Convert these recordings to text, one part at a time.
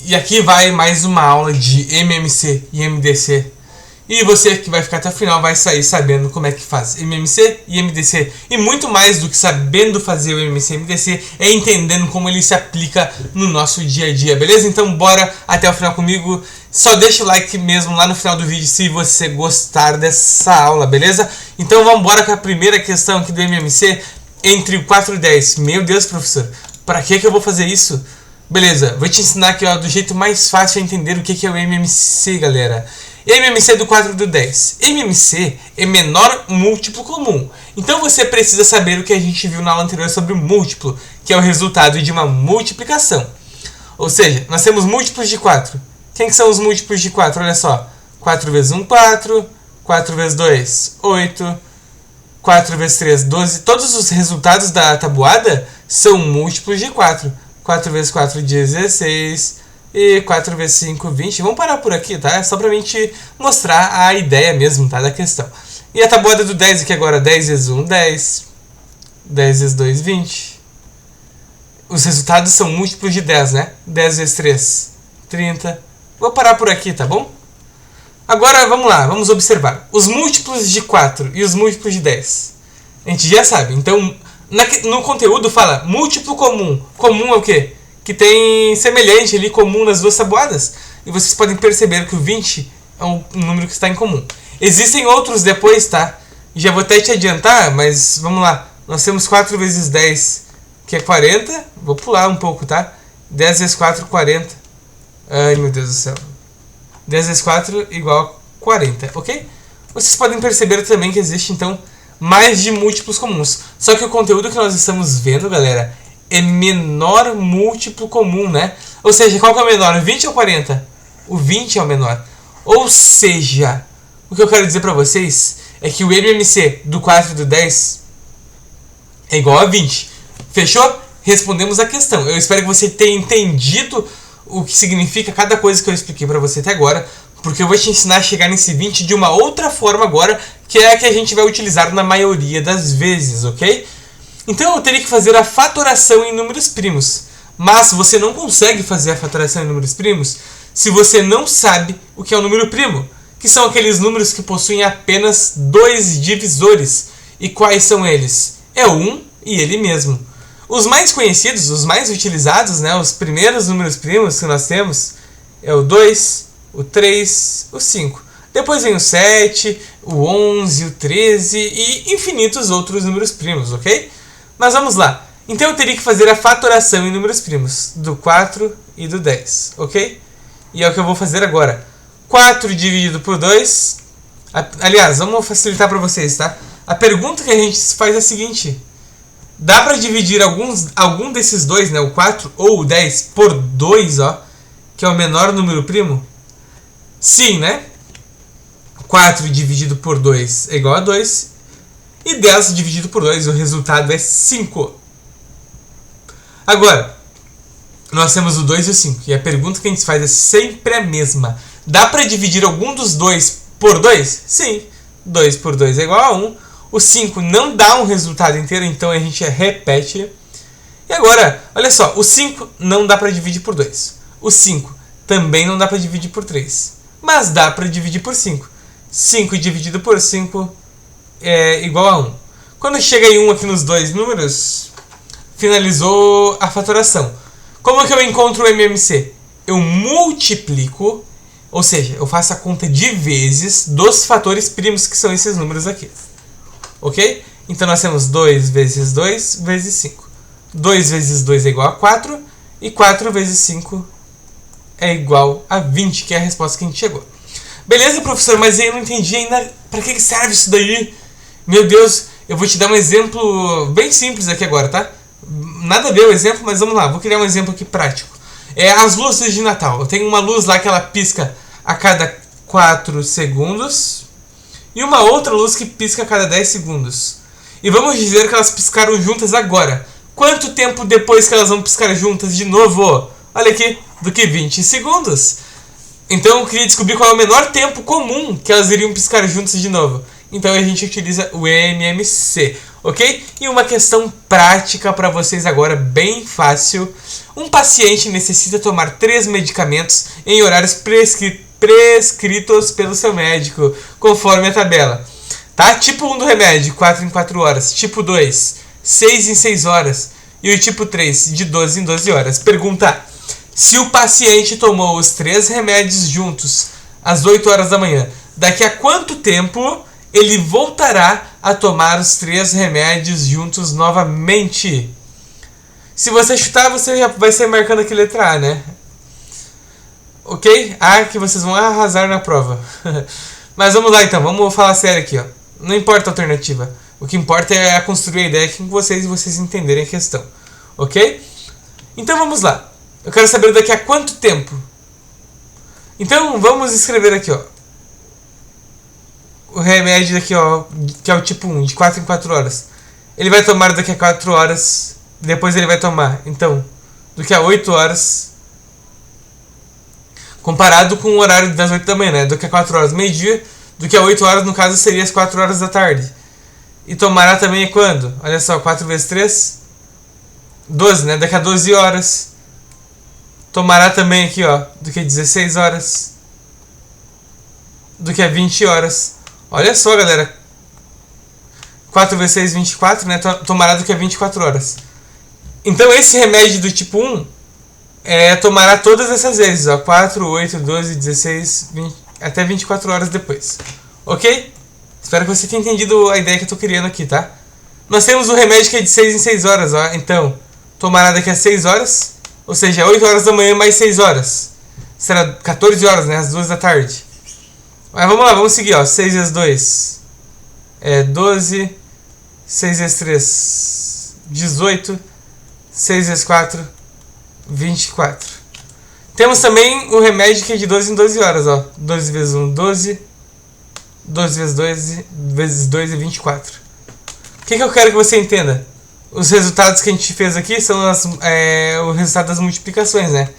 E aqui vai mais uma aula de MMC e MDC. E você que vai ficar até o final vai sair sabendo como é que faz MMC e MDC. E muito mais do que sabendo fazer o MMC e MDC, é entendendo como ele se aplica no nosso dia a dia, beleza? Então bora até o final comigo. Só deixa o like mesmo lá no final do vídeo se você gostar dessa aula, beleza? Então vamos embora com a primeira questão aqui do MMC entre o 4 e o 10. Meu Deus, professor, para que eu vou fazer isso? Beleza, vou te ensinar aqui, ó, do jeito mais fácil de entender o que é o MMC, galera. MMC do 4 e do 10. MMC é menor múltiplo comum. Então você precisa saber o que a gente viu na aula anterior sobre o múltiplo, que é o resultado de uma multiplicação. Ou seja, nós temos múltiplos de 4. Quem que são os múltiplos de 4? Olha só. 4 vezes 1, 4. 4 vezes 2, 8. 4 vezes 3, 12. Todos os resultados da tabuada são múltiplos de 4. 4 vezes 4, 16. E 4 vezes 5, 20. Vamos parar por aqui, tá? É só pra gente mostrar a ideia mesmo, tá? Da questão. E a tabuada do 10 aqui agora. 10 vezes 1, 10. 10 vezes 2, 20. Os resultados são múltiplos de 10, né? 10 vezes 3, 30. Vou parar por aqui, tá bom? Agora, vamos lá. Vamos observar. Os múltiplos de 4 e os múltiplos de 10. A gente já sabe. Então, no conteúdo fala múltiplo comum. Comum é o quê? Que tem semelhante ali, comum nas duas tabuadas. E vocês podem perceber que o 20 é um número que está em comum. Existem outros depois, tá? Já vou até te adiantar, mas vamos lá. Nós temos 4 vezes 10, que é 40. Vou pular um pouco, tá? 10 vezes 4, 40. Ai, meu Deus do céu. 10 vezes 4 igual a 40, ok? Vocês podem perceber também que existe, então, mais de múltiplos comuns. Só que o conteúdo que nós estamos vendo, galera, é menor múltiplo comum, né? Ou seja, qual que é o menor? 20 ou 40? O 20 é o menor. Ou seja, o que eu quero dizer pra vocês é que o MMC do 4 e do 10 é igual a 20. Fechou? Respondemos a questão. Eu espero que você tenha entendido o que significa cada coisa que eu expliquei pra você até agora, porque eu vou te ensinar a chegar nesse 20 de uma outra forma agora, que é a que a gente vai utilizar na maioria das vezes, ok? Então eu teria que fazer a fatoração em números primos. Mas você não consegue fazer a fatoração em números primos se você não sabe o que é um número primo, que são aqueles números que possuem apenas dois divisores. E quais são eles? É o 1 e ele mesmo. Os mais conhecidos, os mais utilizados, né, os primeiros números primos que nós temos é o 2, o 3, o 5. Depois vem o 7, o 11, o 13 e infinitos outros números primos, ok? Mas vamos lá. Então eu teria que fazer a fatoração em números primos do 4 e do 10, ok? E é o que eu vou fazer agora. 4 dividido por 2. Aliás, vamos facilitar para vocês, tá? A pergunta que a gente faz é a seguinte. Dá para dividir algum desses dois, né? O 4 ou o 10 por 2, ó. Que é o menor número primo? Sim, né? 4 dividido por 2 é igual a 2. E 10 dividido por 2, o resultado é 5. Agora, nós temos o 2 e o 5. E a pergunta que a gente faz é sempre a mesma. Dá para dividir algum dos dois por 2? Sim. 2 por 2 é igual a 1. O 5 não dá um resultado inteiro, então a gente repete. E agora, olha só. O 5 não dá para dividir por 2. O 5 também não dá para dividir por 3. Mas dá para dividir por 5. 5 dividido por 5 é igual a 1. Quando chega em 1 aqui nos dois números, finalizou a fatoração. Como é que eu encontro o MMC? Eu multiplico, ou seja, eu faço a conta de vezes dos fatores primos, que são esses números aqui. Ok? Então nós temos 2 vezes 2 vezes 5. 2 vezes 2 é igual a 4. E 4 vezes 5 é igual a 20, que é a resposta que a gente chegou. Beleza, professor, mas eu não entendi ainda para que serve isso daí. Meu Deus, eu vou te dar um exemplo bem simples aqui agora, tá? Nada a ver o exemplo, mas vamos lá. Vou criar um exemplo aqui prático. É as luzes de Natal. Eu tenho uma luz lá que ela pisca a cada 4 segundos. E uma outra luz que pisca a cada 10 segundos. E vamos dizer que elas piscaram juntas agora. Quanto tempo depois que elas vão piscar juntas de novo? Olha aqui, do que 20 segundos. Então eu queria descobrir qual é o menor tempo comum que elas iriam piscar juntas de novo. Então a gente utiliza o MMC. ok? E uma questão prática para vocês agora, bem fácil. Um paciente necessita tomar 3 medicamentos em horários prescritos pelo seu médico, conforme a tabela. Tá? Tipo 1 do remédio, 4 em 4 horas. Tipo 2, 6 em 6 horas. E o tipo 3, de 12 em 12 horas. Pergunta: se o paciente tomou os 3 remédios juntos às 8 horas da manhã, daqui a quanto tempo ele voltará a tomar os 3 remédios juntos novamente? Se você chutar, você já vai sair marcando aqui letra A, né? Ok? A que vocês vão arrasar na prova. Mas vamos lá então, vamos falar sério aqui, ó. Não importa a alternativa. O que importa é construir a ideia aqui com vocês e vocês entenderem a questão. Ok? Então vamos lá. Eu quero saber daqui a quanto tempo. Então vamos escrever aqui, ó. O remédio daqui, ó, que é o tipo 1, de 4 em 4 horas. Ele vai tomar daqui a 4 horas. Depois ele vai tomar, então, daqui a 8 horas. Comparado com o horário das 8 da manhã, né? Daqui a 4 horas, meio-dia. Daqui a 8 horas, no caso, seria as 4 horas da tarde. E tomará também quando? Olha só, 4 vezes 3, 12, né? Daqui a 12 horas. Tomará também aqui, ó, do que 16 horas. Do que a 20 horas. Olha só, galera. 4 vezes 6, 24, né? Tomará do que a 24 horas. Então esse remédio do tipo 1 tomará todas essas vezes, ó. 4, 8, 12, 16, 20, até 24 horas depois. Ok? Espero que você tenha entendido a ideia que eu tô criando aqui, tá? Nós temos o remédio que é de 6 em 6 horas, ó. Então, tomará daqui a 6 horas. Ou seja, 8 horas da manhã mais 6 horas. Será 14 horas, né? Às 2 da tarde. Mas vamos lá, vamos seguir, ó. 6 vezes 2 é 12. 6 vezes 3, 18. 6 vezes 4, 24. Temos também o remédio que é de 12 em 12 horas, ó. 12 vezes 1, 12. 12 vezes 2, vezes 2 é 24. O que eu quero que você entenda? Os resultados que a gente fez aqui são o resultado das multiplicações, né?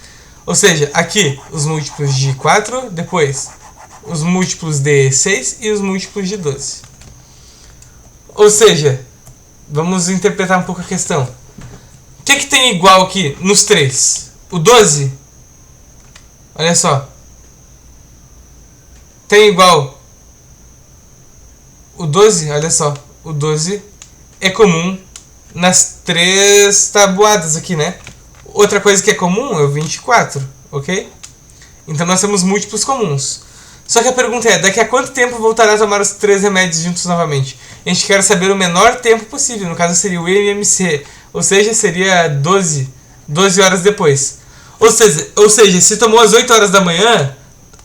Ou seja, aqui os múltiplos de 4, depois os múltiplos de 6 e os múltiplos de 12. Ou seja, vamos interpretar um pouco a questão. O que tem igual aqui nos 3? O 12? Olha só. Tem igual o 12? Olha só. O 12 é comum nas 3 tabuadas aqui, né? Outra coisa que é comum é o 24, ok? Então nós temos múltiplos comuns. Só que a pergunta é, daqui a quanto tempo voltará a tomar os 3 remédios juntos novamente? A gente quer saber o menor tempo possível, no caso seria o MMC, ou seja, seria 12 horas depois. Ou seja, se tomou às 8 horas da manhã,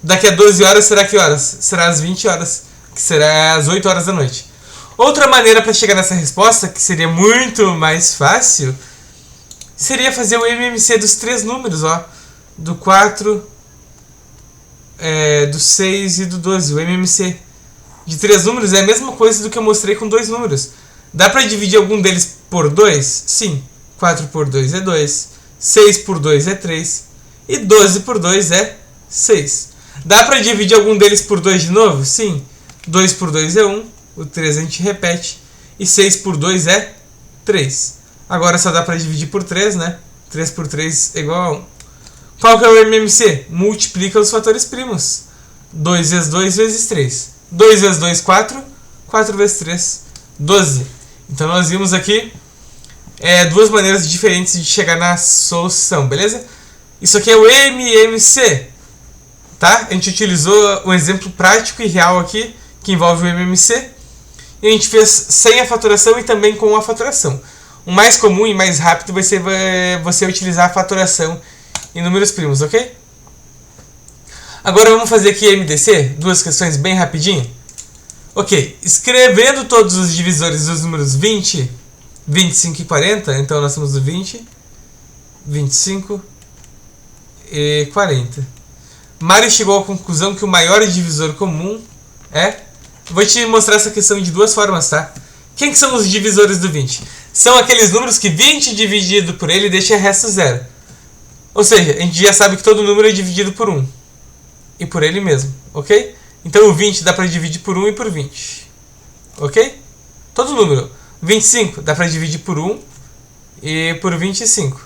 daqui a 12 horas será que horas? Será às 20 horas, que será às 8 horas da noite. Outra maneira para chegar nessa resposta, que seria muito mais fácil, seria fazer o MMC dos 3 números, ó. Do 4, do 6 e do 12, o MMC. De 3 números é a mesma coisa do que eu mostrei com 2 números. Dá para dividir algum deles por 2? Sim. 4 por 2 é 2. 6 por 2 é 3. E 12 por 2 é 6. Dá para dividir algum deles por 2 de novo? Sim. 2 por 2 é 1. O 3 a gente repete. E 6 por 2 é 3. Agora só dá para dividir por 3, né? 3 por 3 é igual a 1. Qual que é o MMC? Multiplica os fatores primos. 2 vezes 2 vezes 3. 2 vezes 2, 4. 4 vezes 3, 12. Então nós vimos aqui 2 maneiras diferentes de chegar na solução, beleza? Isso aqui é o MMC, tá? A gente utilizou um exemplo prático e real aqui, que envolve o MMC. E a gente fez sem a fatoração e também com a fatoração. O mais comum e mais rápido vai ser você utilizar a fatoração em números primos, ok? Agora vamos fazer aqui MDC, 2 questões bem rapidinho. Ok, escrevendo todos os divisores dos números 20, 25 e 40, então nós temos o 20, 25 e 40. Mário chegou à conclusão que o maior divisor comum é... Vou te mostrar essa questão de 2 formas, tá? Quem que são os divisores do 20? São aqueles números que 20 dividido por ele deixa resto 0. Ou seja, a gente já sabe que todo número é dividido por 1. E por ele mesmo, ok? Então o 20 dá para dividir por 1 e por 20. Ok? Todo número. 25 dá para dividir por 1 e por 25.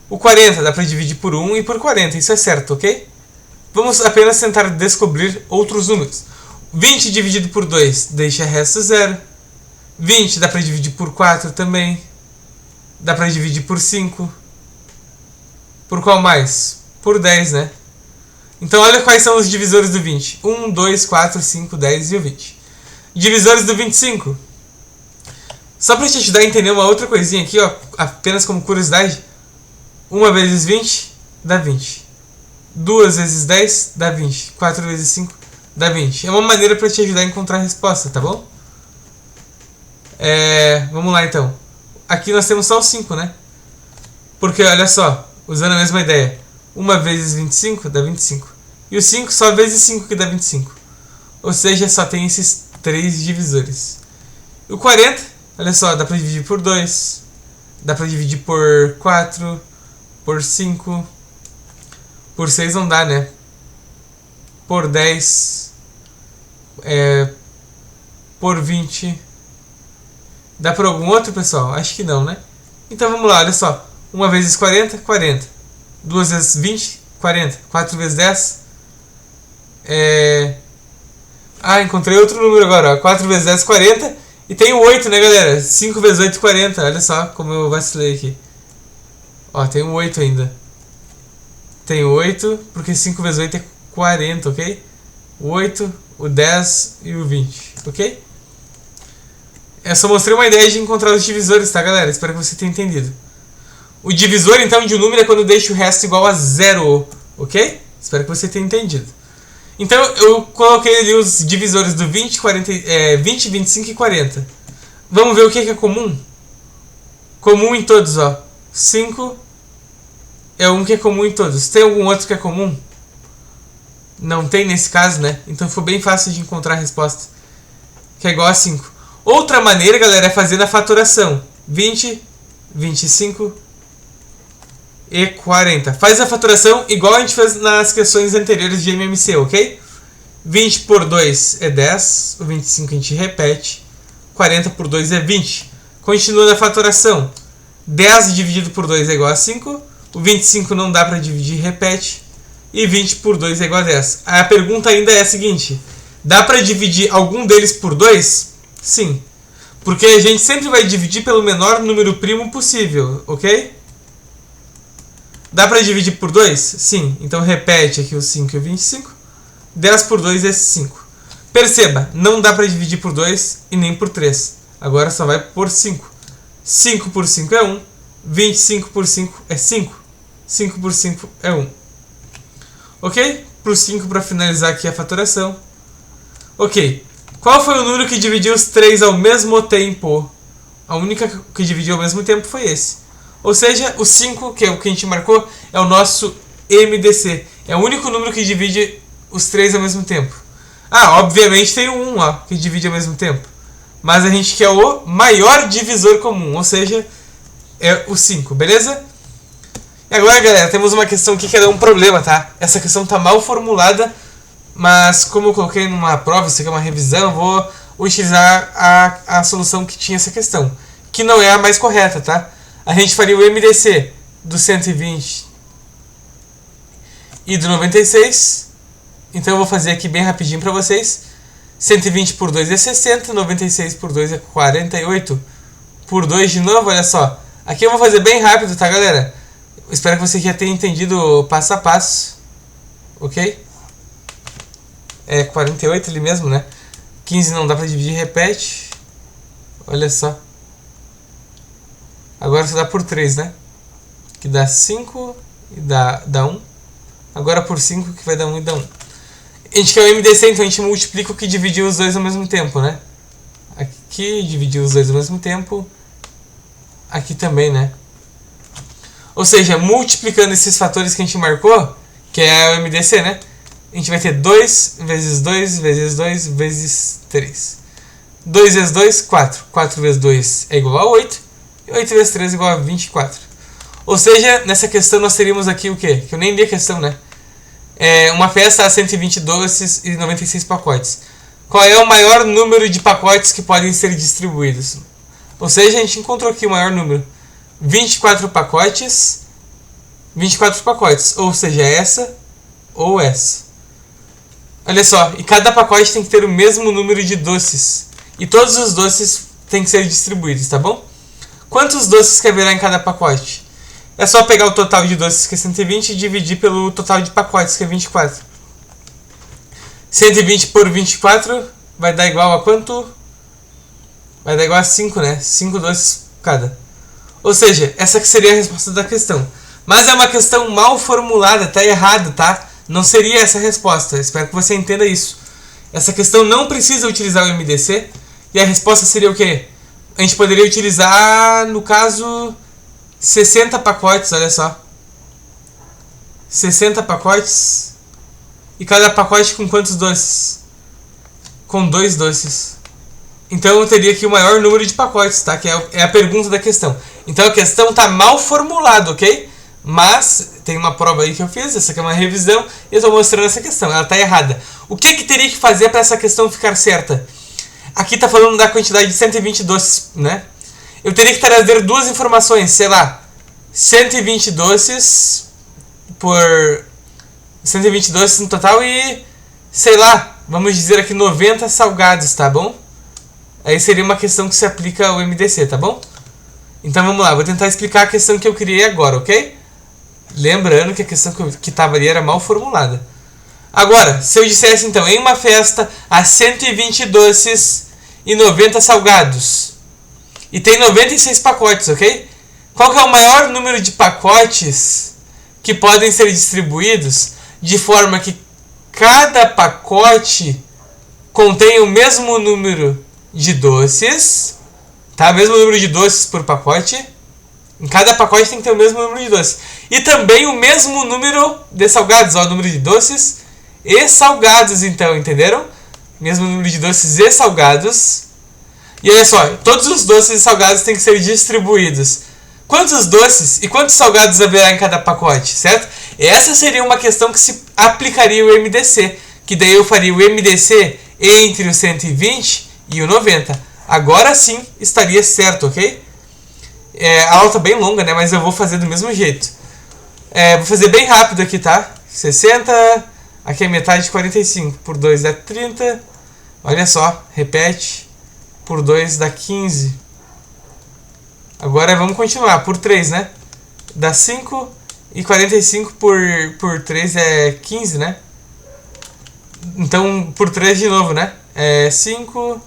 O 40 dá para dividir por 1 e por 40, isso é certo, ok? Vamos apenas tentar descobrir outros números. 20 dividido por 2 deixa resto 0. 20 dá para dividir por 4 também. Dá para dividir por 5. Por qual mais? Por 10, né? Então olha quais são os divisores do 20. 1, 2, 4, 5, 10 e o 20. Divisores do 25. Só para te ajudar a entender uma outra coisinha aqui, ó, apenas como curiosidade. 1 vezes 20 dá 20. 2 vezes 10 dá 20. 4 vezes 5 dá 20. É uma maneira para te ajudar a encontrar a resposta, tá bom? Vamos lá então. Aqui nós temos só o 5, né? Porque olha só, usando a mesma ideia. 1 vezes 25 dá 25. E o 5 só vezes 5 que dá 25. Ou seja, só tem esses 3 divisores. E o 40, olha só, dá para dividir por 2. Dá para dividir por 4. Por 5. Por 6 não dá, né? Por 10. Por 20. Dá por algum outro, pessoal? Acho que não, né? Então vamos lá, olha só. 1 vezes 40, 40. 2 vezes 20, 40. 4 vezes 10. Encontrei outro número agora, ó. 4 vezes 10, 40. E tem o 8, né, galera? 5 vezes 8, 40. Olha só como eu vacilei aqui. Ó, tem o 8 ainda. Tem o 8, porque 5 vezes 8 é 40, ok? O 8, o 10 e o 20, ok? Eu só mostrei uma ideia de encontrar os divisores, tá, galera? Espero que você tenha entendido. O divisor, então, de um número é quando deixa o resto igual a 0, ok? Espero que você tenha entendido. Então, eu coloquei ali os divisores do 20, 20, 25 e 40. Vamos ver o que é comum? Comum em todos, ó. 5 é um que é comum em todos. Tem algum outro que é comum? Não tem nesse caso, né? Então foi bem fácil de encontrar a resposta. Que é igual a 5. Outra maneira, galera, é fazer na fatoração. 20, 25 e 40. Faz a fatoração igual a gente fez nas questões anteriores de MMC, ok? 20 por 2 é 10. O 25 a gente repete. 40 por 2 é 20. Continua na fatoração. 10 dividido por 2 é igual a 5. O 25 não dá para dividir, repete. E 20 por 2 é igual a 10. A pergunta ainda é a seguinte. Dá para dividir algum deles por 2? Sim. Porque a gente sempre vai dividir pelo menor número primo possível, ok? Dá para dividir por 2? Sim. Então repete aqui o 5 e o 25. 10 por 2 é 5. Perceba, não dá para dividir por 2 e nem por 3. Agora só vai por 5. 5 por 5 é 1. 25 por 5 é 5. 5 por 5 é 1. Ok? Para o 5 para finalizar aqui a fatoração. Ok. Qual foi o número que dividiu os 3 ao mesmo tempo? A única que dividiu ao mesmo tempo foi esse. Ou seja, o 5, que é o que a gente marcou, é o nosso MDC. É o único número que divide os 3 ao mesmo tempo. Obviamente tem o 1, ó, que divide ao mesmo tempo. Mas a gente quer o maior divisor comum, ou seja, é o 5, beleza? E agora, galera, temos uma questão aqui que é um problema, tá? Essa questão tá mal formulada, mas como eu coloquei numa prova, isso aqui é uma revisão, eu vou utilizar a solução que tinha essa questão, que não é a mais correta, tá? A gente faria o MDC do 120 e do 96. Então eu vou fazer aqui bem rapidinho para vocês. 120 por 2 é 60, 96 por 2 é 48. Por 2 de novo, olha só. Aqui eu vou fazer bem rápido, tá, galera? Espero que você já tenha entendido passo a passo. Ok? É 48 ali mesmo, né? 15 não dá pra dividir, repete. Olha só. Agora só dá por 3, né? Que dá 5 e dá 1. Agora por 5 que vai dar 1 e dá 1. A gente quer o MDC, então a gente multiplica o que dividiu os dois ao mesmo tempo, né? Aqui dividiu os dois ao mesmo tempo. Aqui também, né? Ou seja, multiplicando esses fatores que a gente marcou, que é o MDC, né? A gente vai ter 2 vezes 2 vezes 2 vezes 3. 2 vezes 2, 4. 4 vezes 2 é igual a 8. E 8 vezes 3 é igual a 24. Ou seja, nessa questão nós teríamos aqui o quê? Que eu nem li a questão, né? Uma peça a 120 doces e 96 pacotes. Qual é o maior número de pacotes que podem ser distribuídos? Ou seja, a gente encontrou aqui o maior número. 24 pacotes. 24 pacotes. Ou seja, essa ou essa. Olha só. E cada pacote tem que ter o mesmo número de doces. E todos os doces têm que ser distribuídos, tá bom? Quantos doces que haverá em cada pacote? É só pegar o total de doces, que é 120, e dividir pelo total de pacotes, que é 24. 120 por 24 vai dar igual a quanto? Vai dar igual a 5, né? 5 doces cada. Ou seja, essa que seria a resposta da questão. Mas é uma questão mal formulada, tá errado, tá? Não seria essa a resposta. Espero que você entenda isso. Essa questão não precisa utilizar o MDC. E a resposta seria o quê? A gente poderia utilizar, no caso, 60 pacotes, olha só. 60 pacotes. E cada pacote com quantos doces? Com 2 doces. Então eu teria aqui o maior número de pacotes, tá? Que é a pergunta da questão. Então a questão está mal formulada, ok? Mas tem uma prova aí que eu fiz, essa aqui é uma revisão, e eu estou mostrando essa questão, ela está errada. O que teria que fazer para essa questão ficar certa? Aqui está falando da quantidade de 120 doces, né? Eu teria que trazer duas informações, sei lá, 120 doces por 120 doces no total e, sei lá, vamos dizer aqui 90 salgados, tá bom? Aí seria uma questão que se aplica ao MDC, tá bom? Então vamos lá, vou tentar explicar a questão que eu criei agora, ok? Lembrando que a questão que estava ali era mal formulada. Agora, se eu dissesse então, em uma festa há 120 doces e 90 salgados. E tem 96 pacotes, ok? Qual que é o maior número de pacotes que podem ser distribuídos de forma que cada pacote contém o mesmo número de doces, tá? Mesmo número de doces por pacote. Em cada pacote tem que ter o mesmo número de doces. E também o mesmo número de salgados, ó, o número de doces e salgados, então, entenderam? Mesmo número de doces e salgados. E olha só, todos os doces e salgados têm que ser distribuídos. Quantos doces e quantos salgados haverá em cada pacote, certo? Essa seria uma questão que se aplicaria o MDC, que daí eu faria o MDC entre o 120 e o 90. Agora sim estaria certo, ok? A aula tá bem longa, né? Mas eu vou fazer do mesmo jeito. Vou fazer bem rápido aqui, tá? 60, aqui é metade de 45, por 2 dá 30. Olha só, repete. Por 2 dá 15. Agora vamos continuar, por 3, né? Dá 5 e 45 por 3 é 15, né? Então, por 3 de novo, né? É 5.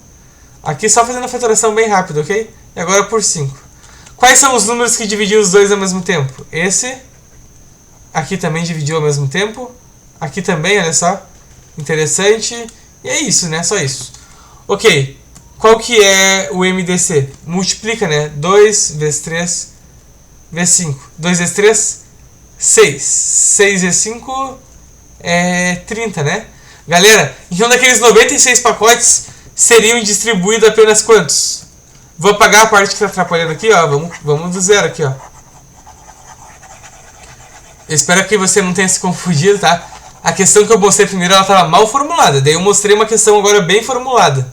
Aqui só fazendo a faturação bem rápido, ok? E agora por 5. Quais são os números que dividiam os dois ao mesmo tempo? Esse. Aqui também dividiu ao mesmo tempo. Aqui também, olha só. Interessante. E é isso, né? Só isso. Ok. Qual que é o MDC? Multiplica, né? 2 vezes 3 vezes 5. 2 vezes 3, 6. 6 vezes 5 é 30, né? Galera, então daqueles 96 pacotes seriam distribuídos apenas quantos? Vou apagar a parte que está atrapalhando aqui, ó. Vamos do zero aqui, ó. Eu espero que você não tenha se confundido, tá? A questão que eu mostrei primeiro, ela estava mal formulada. Daí eu mostrei uma questão agora bem formulada.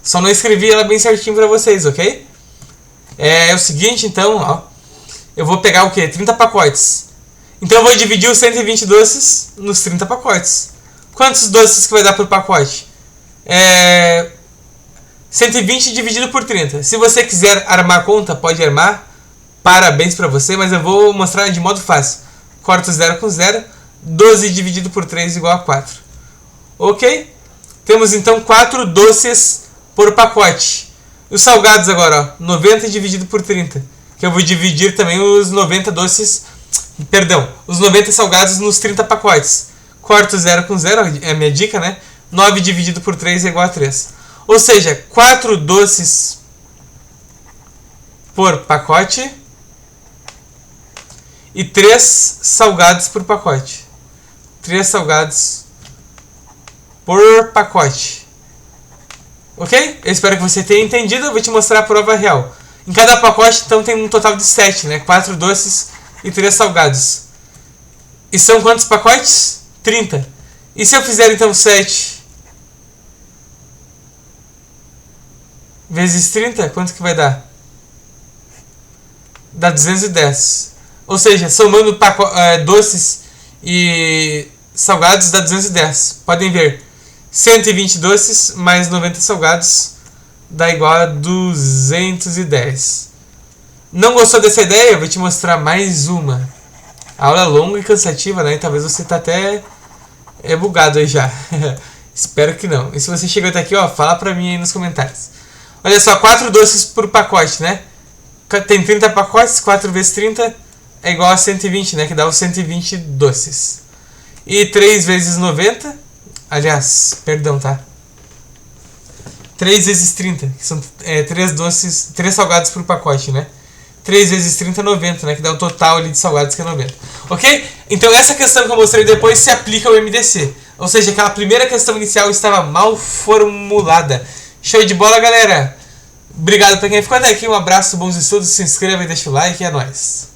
Só não escrevi ela bem certinho para vocês, ok? É o seguinte, então, ó. Eu vou pegar o quê? 30 pacotes. Então eu vou dividir os 120 doces nos 30 pacotes. Quantos doces que vai dar por pacote? 120 dividido por 30. Se você quiser armar a conta, pode armar. Parabéns para você, mas eu vou mostrar de modo fácil. Corta o 0 com 0. 12 dividido por 3 igual a 4. Ok? Temos então 4 doces por pacote. Os salgados agora, ó. 90 dividido por 30. Que eu vou dividir também os 90 doces... Perdão, os 90 salgados nos 30 pacotes. Corto 0 com 0, é a minha dica, né? 9 dividido por 3 é igual a 3. Ou seja, 4 doces por pacote e 3 salgados por pacote. 3 salgados por pacote. Ok? Eu espero que você tenha entendido. Eu vou te mostrar a prova real. Em cada pacote, então, tem um total de 7, né? 4 doces e 3 salgados. E são quantos pacotes? 30. E se eu fizer, então, 7 vezes 30, quanto que vai dar? dá 210. Ou seja, somando doces e salgados dá 210. Podem ver, 120 doces mais 90 salgados dá igual a 210. Não gostou dessa ideia? Eu vou te mostrar mais uma. A aula é longa e cansativa, né? Talvez você tá até bugado aí já. Espero que não. E se você chegou até aqui, ó, fala pra mim aí nos comentários. Olha só, 4 doces por pacote, né? Tem 30 pacotes, 4 vezes 30 é igual a 120, né? Que dá os 120 doces. E 3 vezes 90, aliás, perdão, tá? 3 vezes 30, que são 3 doces, 3 salgados por pacote, né? 3 vezes 30 é 90, né? Que dá o total ali de salgados que é 90. Ok? Então essa questão que eu mostrei depois se aplica ao MDC. Ou seja, aquela primeira questão inicial estava mal formulada. Show de bola, galera! Obrigado pra quem ficou até aqui. Um abraço, bons estudos. Se inscreva e deixa o like. É nóis!